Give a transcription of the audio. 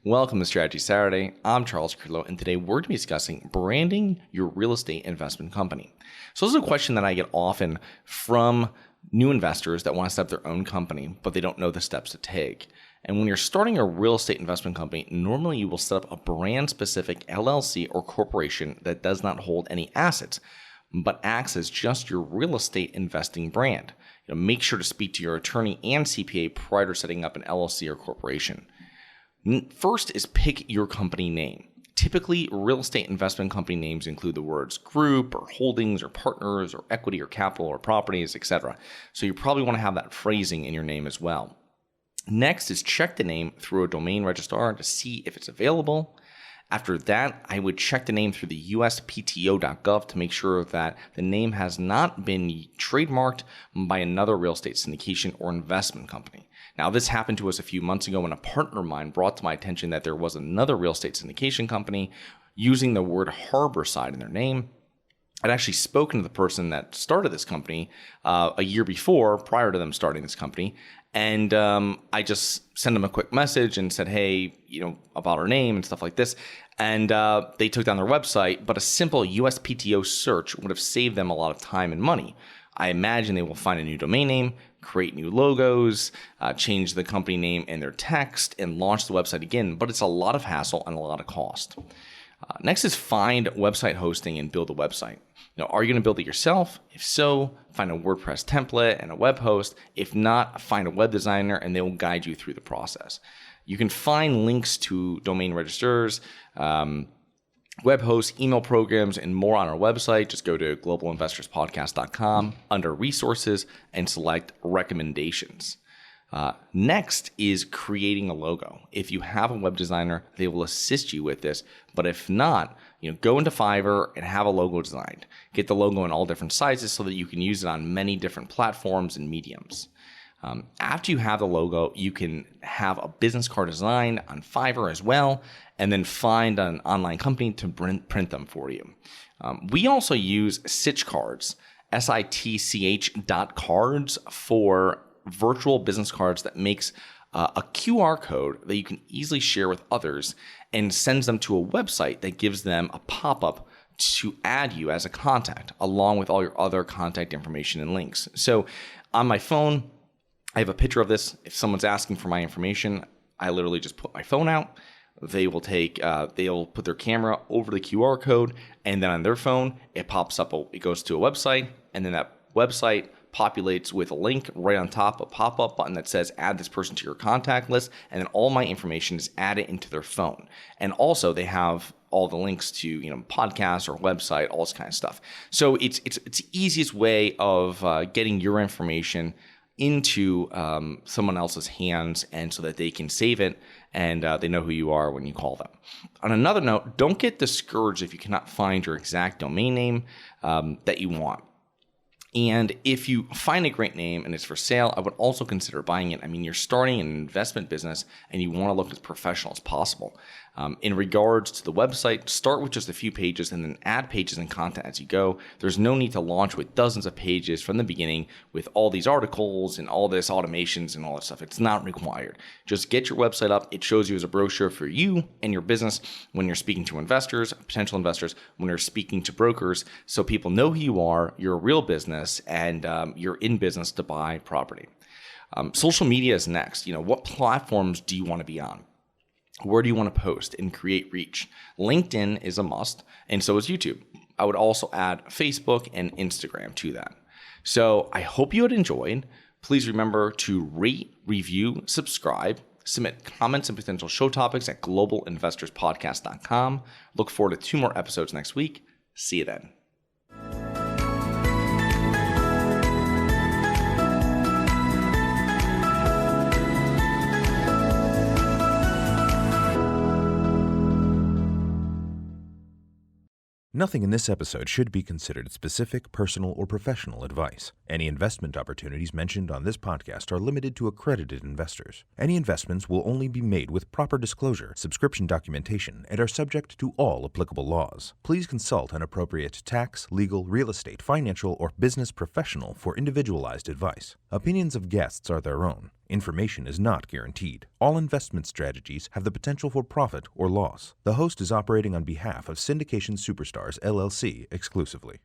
Welcome to Strategy Saturday. I'm Charles Carillo, and today we're going to be discussing branding your real estate investment company. So this is a question that I get often from new investors that want to set up their own company, but they don't know the steps to take. And when you're starting a real estate investment company, normally you will set up a brand-specific LLC or corporation that does not hold any assets, but acts as just your real estate investing brand. Make sure to speak to your attorney and CPA prior to setting up an LLC or corporation. First is pick your company name. Typically, real estate investment company names include the words group or holdings or partners or equity or capital or properties, etc. So you probably want to have that phrasing in your name as well. Next is check the name through a domain registrar to see if it's available. After that, I would check the name through the USPTO.gov to make sure that the name has not been trademarked by another real estate syndication or investment company. Now, this happened to us a few months ago when a partner of mine brought to my attention that there was another real estate syndication company using the word Harborside in their name. I'd actually spoken to the person that started this company a year before, prior to them starting this company, and I just sent them a quick message and said, hey, about our name and stuff like this. And they took down their website, but a simple USPTO search would have saved them a lot of time and money. I imagine they will find a new domain name, create new logos, change the company name in their text, and launch the website again. But it's a lot of hassle and a lot of cost. Next is find website hosting and build a website. Are you going to build it yourself? If so, find a WordPress template and a web host. If not, find a web designer and they will guide you through the process. You can find links to domain registrars, web hosts, email programs, and more on our website. Just go to globalinvestorspodcast.com under resources and select recommendations. Next is creating a logo. If you have a web designer, they will assist you with this. But if not, go into Fiverr and have a logo designed. Get the logo in all different sizes so that you can use it on many different platforms and mediums. After you have the logo, you can have a business card design on Fiverr as well, and then find an online company to print them for you. We also use Sitch cards, SITCH.cards for virtual business cards that makes a QR code that you can easily share with others and sends them to a website that gives them a pop-up to add you as a contact along with all your other contact information and links. So on my phone, I have a picture of this. If someone's asking for my information, I literally just put my phone out. They will they'll put their camera over the QR code, and then on their phone, it pops up, it goes to a website, and then that website populates with a link right on top, a pop-up button that says add this person to your contact list, and then all my information is added into their phone. And also they have all the links to podcasts or website, all this kind of stuff. So it's the easiest way of getting your information into someone else's hands, and so that they can save it and they know who you are when you call them. On another note, don't get discouraged if you cannot find your exact domain name that you want. And if you find a great name and it's for sale, I would also consider buying it. I mean, you're starting an investment business and you want to look as professional as possible. In regards to the website, start with just a few pages and then add pages and content as you go. There's no need to launch with dozens of pages from the beginning with all these articles and all this automations and all this stuff. It's not required. Just get your website up. It shows you as a brochure for you and your business when you're speaking to investors, potential investors, when you're speaking to brokers, so people know who you are, you're a real business, and you're in business to buy property. Social media is next. What platforms do you want to be on? Where do you want to post and create reach? LinkedIn is a must, and so is YouTube. I would also add Facebook and Instagram to that. So I hope you had enjoyed. Please remember to rate, review, subscribe, submit comments and potential show topics at globalinvestorspodcast.com. Look forward to 2 more episodes next week. See you then. Nothing in this episode should be considered specific, personal, or professional advice. Any investment opportunities mentioned on this podcast are limited to accredited investors. Any investments will only be made with proper disclosure, subscription documentation, and are subject to all applicable laws. Please consult an appropriate tax, legal, real estate, financial, or business professional for individualized advice. Opinions of guests are their own. Information is not guaranteed. All investment strategies have the potential for profit or loss. The host is operating on behalf of Syndication Superstars, LLC exclusively.